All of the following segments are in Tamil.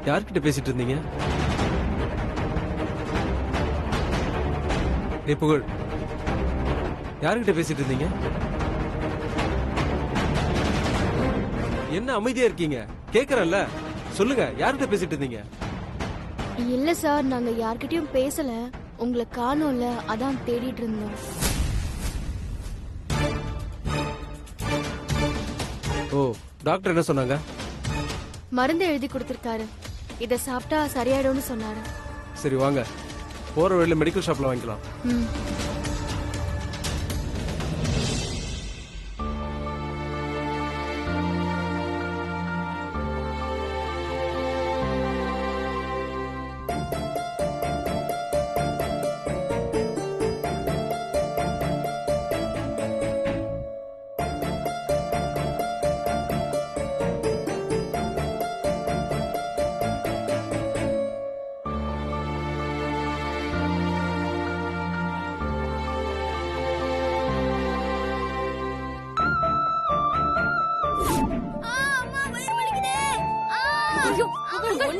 யார்கிட்ட பேசிட்டு இருந்தீங்க? புகழ், யார்கிட்ட பேசிட்டு இருந்தீங்க? என்ன அமைதியா இருக்கீங்க? கேக்குறல்ல, சொல்லுங்க, யார்கிட்ட பேசிட்டு இருந்தீங்க? இல்ல சார், நாங்க யார்கிட்டயும் பேசல. உங்களை காணோம்ல, அதான் தேடிட்டு இருந்தோம். ஓ, டாக்டர் என்ன சொன்னாங்க? மருந்து எழுதி கொடுத்திருக்காரு. இத சாப்பிட்டா சரியாயிடும்னு சொன்னாரு. சரி வாங்க, போற வழியில மெடிக்கல் ஷாப்ல வாங்கிக்கலாம். ம்.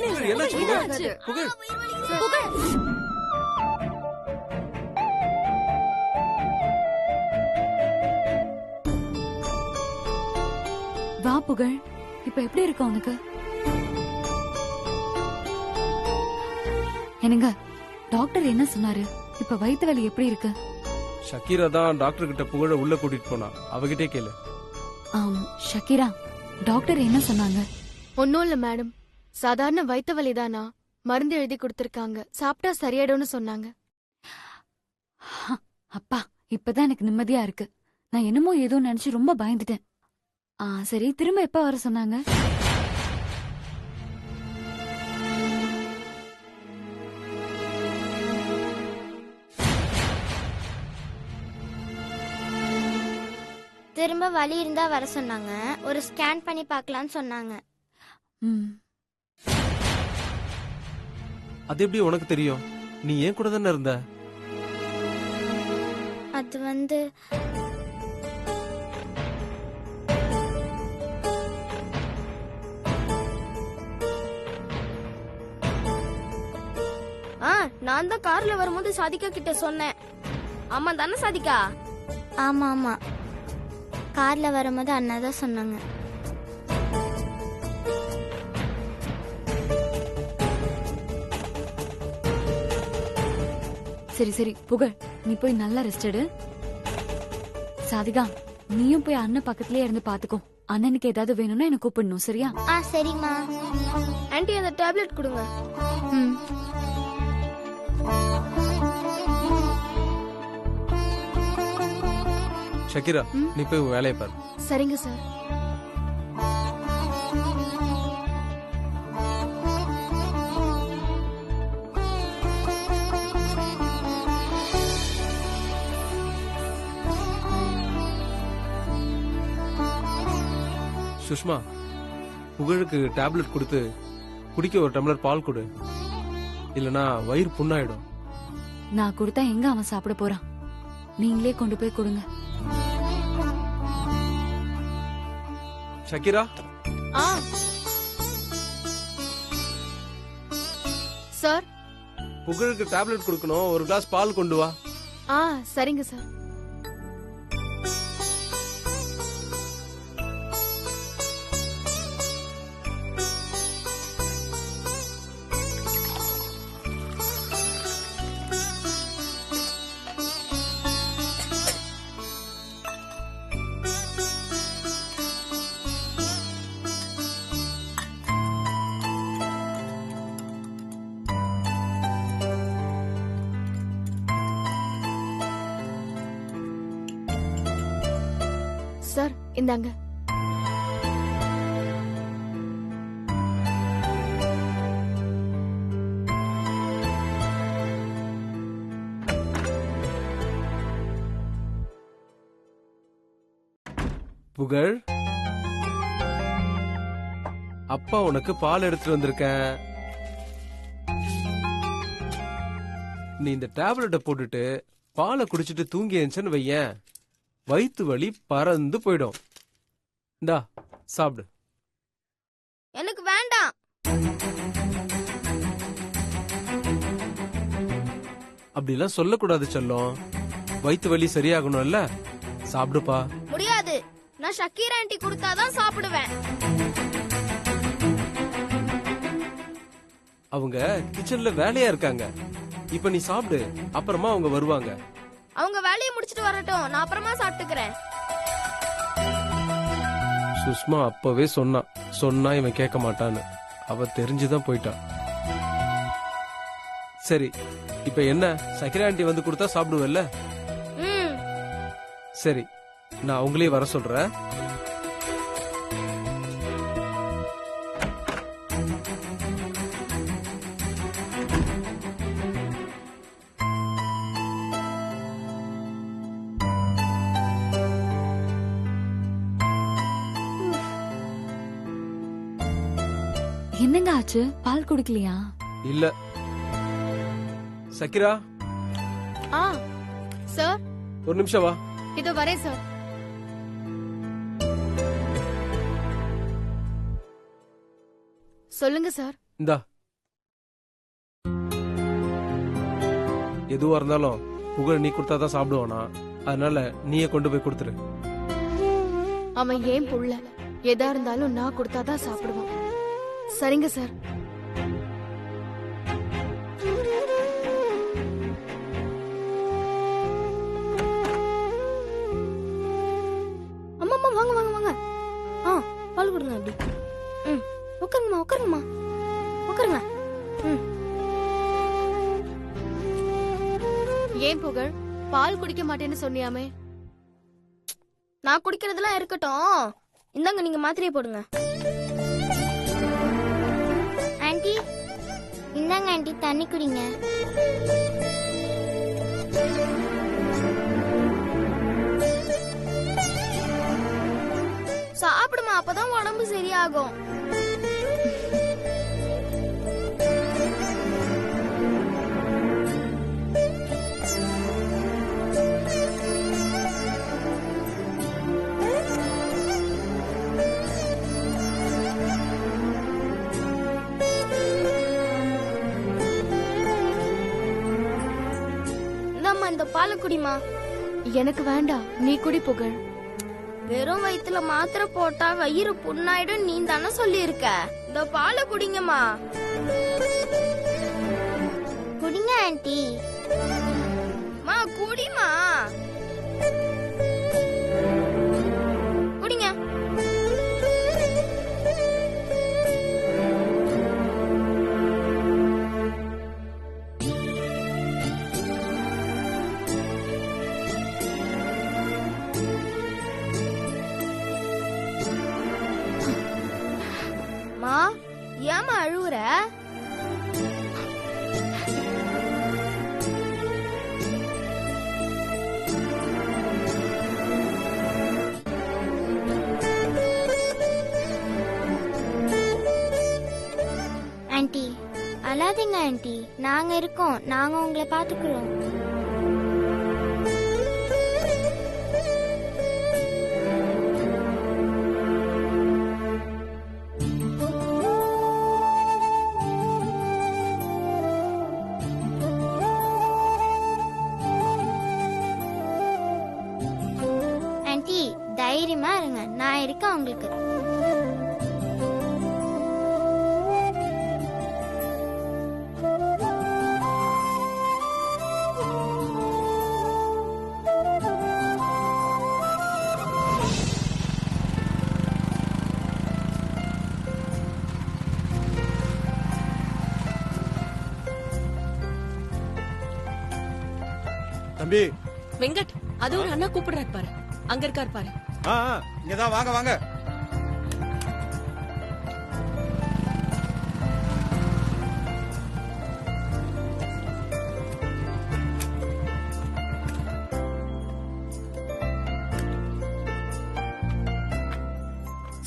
புகழ், என்னாச்சு புகழ்? புகழ், வா புகழ், இப்ப எப்படி இருக்கு உனக்கு? என்னங்க, டாக்டர் என்ன சொன்னாரு? இப்ப வயித்து வலி எப்படி இருக்கு? ஷக்கீரா தான் டாக்டர் கிட்ட புகழ உள்ள கூட்டிட்டு போனா, அவகிட்டே கேளு. ஷக்கீரா, டாக்டர் என்ன சொன்னாங்க? ஒன்னும் இல்ல மேடம், சாதாரண வயித்து வலிதானா, மருந்து எழுதி கொடுத்திருக்காங்க, சாப்பிட்டா சரியாயிடும்னு சொன்னாங்க. அப்பா, இப்பதான் எனக்கு நிம்மதியா இருக்கு. நான் என்னமோ ஏதோ நினைச்சு ரொம்ப பயந்துட்டேன். சரி, திரும்ப எப்ப வர சொன்னாங்க? திரும்ப வலி இருந்தா வர சொன்னாங்க. ஒரு ஸ்கேன் பண்ணி பார்க்கலாம்னு சொன்னாங்க. அது எப்படி உனக்கு தெரியும்? நீ ஏன் கூட தானே இருந்த? அது வந்து நான் தான் கார்ல வரும்போது சாதிகா கிட்ட சொன்னேன். ஆமா தானே சாதிகா? ஆமா ஆமா, கார்ல வரும்போது அண்ணா தான் சொன்னாங்க. சரி சரி புகழ், நீ போய் நல்லா ரெஸ்ட் எடு. சாதிகா, நீயும் போய் அண்ணன் பக்கத்துலயே இருந்து பாத்துக்கோ. அண்ணனுக்கு ஏதாவது வேணும்னா எனக்கு கூப்பிடணும், சரியா? சரிம்மா. ஆன்ட்டி, அந்த டேப்லெட் கொடுங்க. ஷக்கீரா, நீ போய் வேலையை பாரு. சரிங்க சார். சுஷ்மா, புகழுக்கு டேப்லெட் கொடுத்து குடிக்க ஒரு டம்ளர் பால் கொடு, இல்லனா வயிறு புண்ணாயிடும். நான் கொடுத்தா எங்க அவன் சாப்பிட போறான்? நீங்களே கொண்டு போய் கொடுங்க. ஷக்கீரா. சார், புகழுக்கு டேப்லெட் கொடுக்கணும், ஒரு கிளாஸ் பால் கொண்டு வா. சரிங்க சார். சார், இந்தாங்க. புகழ், அப்பா உனக்கு பால் எடுத்துட்டு வந்திருக்கேன். நீ இந்த டேப்லெட்டை போட்டுட்டு பாலை குடிச்சிட்டு தூங்கி எழுந்துன்னு வையேன், வயிற்று வலி பறந்து போயிடும். இந்தா சாப்பிடு. எனக்கு வேண்டாம். அப்படிலாம் சொல்லக்கூடாது செல்லம். வயித்து வலி சரியாகணும்ல, சாப்பிடுப்பா. முடியாது, நான் ஷக்கீரா ஆண்டி கொடுத்தாதான் சாப்பிடுவேன். அவங்க கிச்சன்ல வேலையா இருக்காங்க. இப்ப நீ சாப்பிடு, அப்புறமா அவங்க வருவாங்க. அவங்க வேலையை முடிச்சிட்டு வரட்டும், நான் அப்புறமா சாப்பிட்டுக்கிறேன். சுஷ்மா அப்பவே சொன்னா இவன் கேட்க மாட்டான்னு. அவ தெரிஞ்சுதான் போயிட்டான். சரி, இப்ப என்ன, சக்கிரா ஆண்டி வந்து கொடுத்தா சாப்பிடுவல்ல? ம், சரி, நான் அவங்களே வர சொல்றேன். என்னங்க ஆச்சு? பால் குடிக்கலையா? இல்ல சக்கிரா, ஆ சார், ஒரு நிமிஷம் வா. இதோ வரேன் சார். சொல்லுங்க சார். இந்தா, எதுவா இருந்தாலும் புகழ் நீ கொடுத்தாதான் சாப்பிடுவானா, அதனால நீயே கொண்டு போய் கொடுத்துரு. அவன் ஏன் புள்ள, எதா இருந்தாலும் நான் கொடுத்தாதான் சாப்பிடுவான். சரிங்க சார். அம்மா அம்மா வாங்க வாங்க வாங்க. ஆ, பால் கொடுங்க அப்படி. ம், உட்காருங்கம்மா உட்காருங்கம்மா உட்காருங்க. ம், ஏன் புகழ், பால் குடிக்க மாட்டேன்னு சொன்னியாமே? நான் குடிக்கிறதெல்லாம் இருக்கட்டும், இந்தாங்க நீங்க மாத்திரையை போடுங்க. ஆண்டி இந்தாங்க ஆண்டி, தண்ணி குடிங்க. சாப்பிடுமா, அப்பதான் உடம்பு சரியாகும். இந்தாம்மா, இந்த பாலை குடிமா. எனக்கு வேண்டாம், நீ குடி புகழ். வெறும் வயித்துல மாத்திரை போட்டா வயிறு புண்ணாயிடும், நீ தானே சொல்லி இருக்க. இந்த பாலை குடிங்கம்மா. குடிங்க ஆண்டி. மா குடிமா, குடிங்க. மா, ஏமா அழுவுற? ஆண்டி அழாதீங்க ஆண்டி, நாங்க இருக்கோம், நாங்க உங்களை பாத்துக்கிறோம். ஆண்டி தைரியமா இருங்க, நான் இருக்கேன் உங்களுக்கு. தம்பி, வெங்கட், அது ஒரு அண்ணா கூப்பிடுறாரு பாரு, அங்க இருக்காரு பாரு. இங்கதான் வாங்க வாங்க.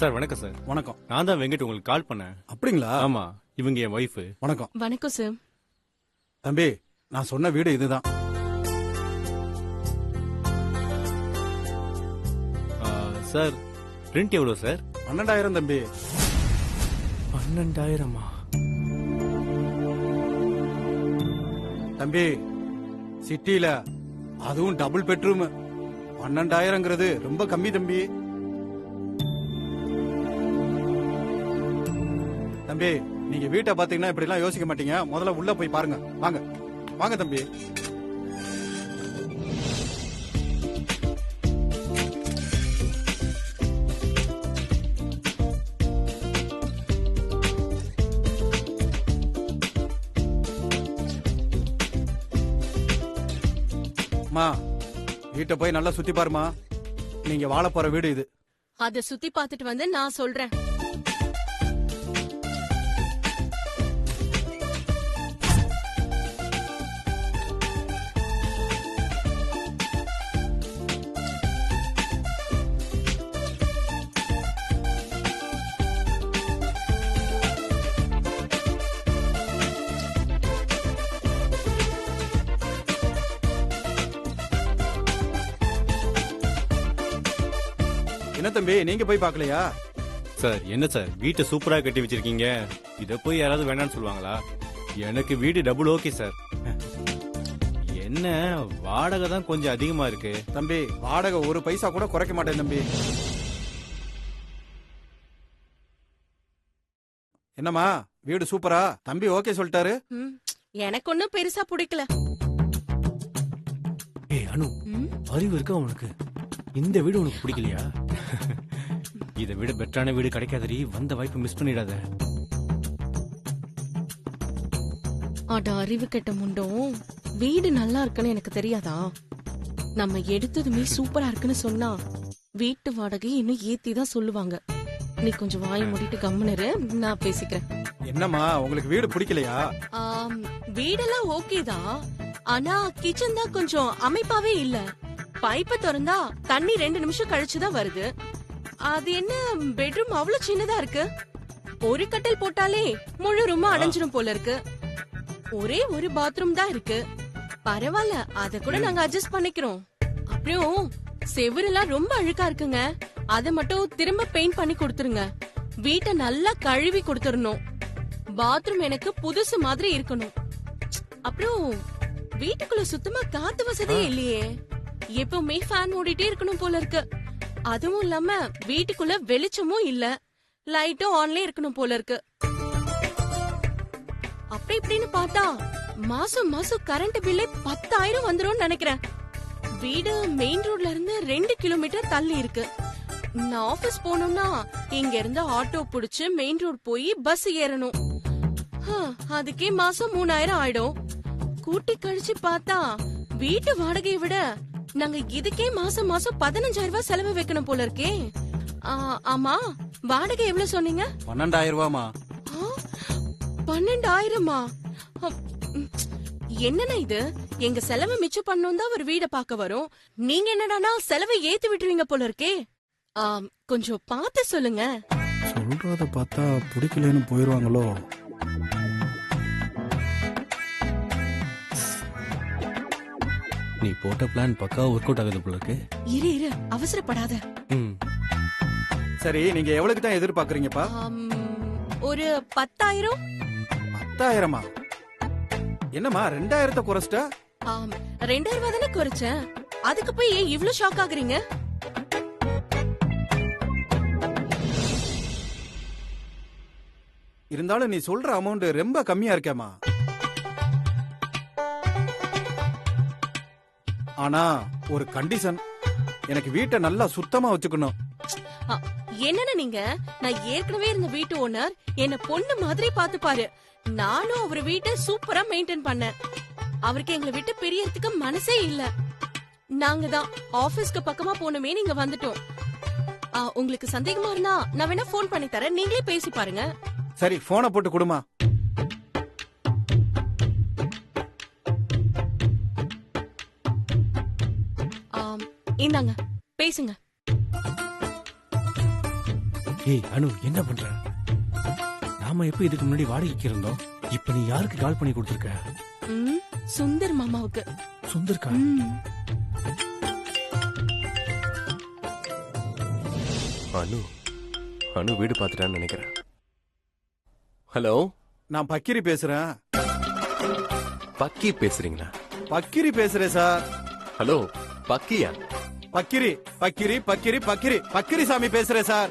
சார் வணக்கம் சார். வணக்கம். நான் தான் வெங்கட், உங்களுக்கு கால் பண்ணேன். அப்படிங்களா? ஆமா, இவங்க என் ஒய்ஃப். வணக்கம் வணக்கம் சார். தம்பி, நான் சொன்ன வீடு இதுதான். சார் ரெண்ட் எவ்வளவு சார்? 12,000 தம்பி. 12,000-ஆ? தம்பி, சிட்டில அதுவும் டபுள் பெட்ரூம் 12,000ங்கிறது ரொம்ப கம்மி தம்பி. தம்பி நீங்க வீட்டை பாத்தீங்கன்னா இப்படி எல்லாம் யோசிக்க மாட்டீங்க. முதல்ல உள்ள போய் பாருங்க. வாங்க வாங்க தம்பி. அம்மா வீட்டை போய் நல்லா சுத்தி பாருமா. நீங்க வாழ போற வீடு இது. அத சுத்தி பார்த்துட்டு வந்து நான் சொல்றேன். என்ன தம்பி நீங்க போய் பார்க்கலையா? சார் என்ன சார் வீட்டை சூப்பரா கட்டி வச்சிருக்கீங்க, இத போய் யாராவது வேணாம்னு சொல்லுவாங்களா? எனக்கு வீடு டபுள் ஓகே சார். என்ன வாடகை தான் கொஞ்சம் அதிகமா இருக்கு. தம்பி வாடகை ஒரு பைசா கூட குறைக்க மாட்டேன் தம்பி. என்னம்மா வீடு சூப்பரா? தம்பி ஓகே சொல்லிட்டாரு. ம், எனக்கு ஒன்னும் பெருசா பிடிக்கல. ஏய் அனு, அறிவு இருக்கா உனக்கு? இந்த வீடு உனக்கு பிடிக்கலையா? இதை விட பெட்டரான வீடு கிடைக்காதடி, வந்த வாய்ப்பு மிஸ் பண்ணிடாத. அட அறிவு கெட்ட முண்டோம், வீடு நல்லா இருக்குன்னு எனக்கு தெரியாதா? நம்ம எடுத்ததுமே சூப்பரா இருக்குன்னு சொன்னா வீட்டு வாடகை இன்னும் ஏத்தி தான் சொல்லுவாங்க. நீ கொஞ்சம் வாயை மூடிட்டு கம்முனரு, நான் பேசிக்கிறேன். என்னம்மா உங்களுக்கு வீடு பிடிக்கலையா? ஆம், வீடெல்லாம் ஓகே தான், ஆனா கிச்சன் தான் கொஞ்சம் அமைப்பாவே இல்ல. பைப்ப திறந்தா தண்ணி 2 நிமிஷம் கழிச்சுதான் வருது. அது என்ன பெட்ரூம் அவ்வளவு சின்னதா இருக்கு. ஒரு கட்டில் போட்டாலே முழு ரூமா அடைஞ்சிரும் போல இருக்கு. ஒரே ஒரு பாத்ரூம் தான் இருக்கு. பரவாயில்ல, அத கூட நாங்க அட்ஜஸ்ட் பண்ணிக்கிறோம். அப்புறம் செவுரெல்லாம் ரொம்ப அழுக்கா இருக்குங்க, அத மட்டும் திரும்ப பெயிண்ட் பண்ணி கொடுத்துருங்க. வீட்டை நல்லா கழுவி கொடுத்துடணும். பாத்ரூம் எனக்கு புதுசு மாதிரி இருக்கணும். அப்புறம் வீட்டுக்குள்ள சுத்தமா காத்து வசதியே இல்லையே. எப்பவுமே ஃபேன் ஓடிட்டே இருக்கணும் போல இருக்கு. அதுவும் இல்லாம வீட்டுக்குள்ள வெளிச்சமும் இல்ல, லைட்டும் ஆன்ல இருக்கணும் போல இருக்கு. அப்படி இப்படின்னு பார்த்தா மாசம் மாசம் கரண்ட் பில்லே 10,000 வந்துரும் நினைக்கிறேன். வீடு மெயின் ரோட்ல இருந்து 2 கிலோமீட்டர் தள்ளி இருக்கு. நான் ஆபீஸ் போகணும்னா இங்க இருந்து ஆட்டோ புடிச்சு மெயின் ரோட் போய் பஸ் ஏறணும். அதுக்கே மாசம் 3,000 ஆயிடும். கூட்டி கழிச்சு பார்த்தா வீட்டு வாடகையை விட நாங்க இதுக்கே மாசம் மாசம் 15,000 ரூபாய் செலவு வைக்கணும் போல இருக்கே. ஆமா, வாடகை எவ்வளவு சொன்னீங்க? 12,000 ரூபாமா. 12,000மா? என்னன்னா இது, எங்க செலவு மிச்சம் பண்ணணும் தான் ஒரு வீட பாக்க வரும். நீங்க என்னடானா செலவை ஏத்தி விட்டுருவீங்க போல இருக்கே. கொஞ்சம் பார்த்து சொல்லுங்க. சொல்றத பார்த்தா பிடிக்கலன்னு போயிருவாங்களோ. நீ போட்ட பிளான் பக்கா ஒர்க் அவுட் ஆகுது போல இருக்கு. இரு அவசரப்படாத. சரி நீங்க எவ்வளவுக்கு தான் எதிர்பார்க்கறீங்கப்பா? ஒரு 10,000. 10,000மா? என்னம்மா 2,000 குறைச்சிட்ட? 2,000 ரூபாய் தானே குறைச்சேன், அதுக்கு போய் ஏன் இவ்ளோ ஷாக் ஆகுறீங்க? இருந்தாலும் நீ சொல்ற அமௌண்ட் ரொம்ப கம்மியா இருக்கேம்மா. ஆனா ஒரு கண்டிஷன், எனக்கு வீட்டை நல்லா சுத்தமா வச்சுக்கணும். என்னன்னு நீங்க, நான் ஏற்கனவே இருந்த வீட்டு ஓனர் என்ன பொண்ணு மாதிரி பாத்துப்பாரு. நானும் அவர் வீட்டை சூப்பரா மெயின்டைன் பண்ணேன். அவருக்கு எங்களை விட்டு பிரியறதுக்கு மனசே இல்ல. நாங்க தான் ஆபீஸ்க்கு பக்கமா போனமே நீங்க வந்துட்டோம். உங்களுக்கு சந்தேகமா இருந்தா நான் வேணா போன் பண்ணி தரேன், நீங்களே பேசி பாருங்க. சரி போனை போட்டு கொடுமா. இந்தாங்க பேசுங்க. ஏய் அனு, என்ன பண்ற? நாம எப்ப இதுக்கு முன்னாடி வாடகைக்கு இருந்தோம், இப்ப நீ யாருக்கு கால் பண்ணி கொடுத்திருக்க? சுந்தர் மாமாவுக்கு. சுந்தர்கா? அனு வீடு பாத்துட்டான்னு நினைக்கிறேன். ஹலோ, நான் பக்கிரி பேசுறேன். பக்கி பேசுறீங்களா? பக்கிரி பேசுறேன் சார். ஹலோ பக்கியா? பக்கிரி பக்கிரி பக்கிரி பக்கிரி பக்கிரி சாமி பேசுறேன் சார்.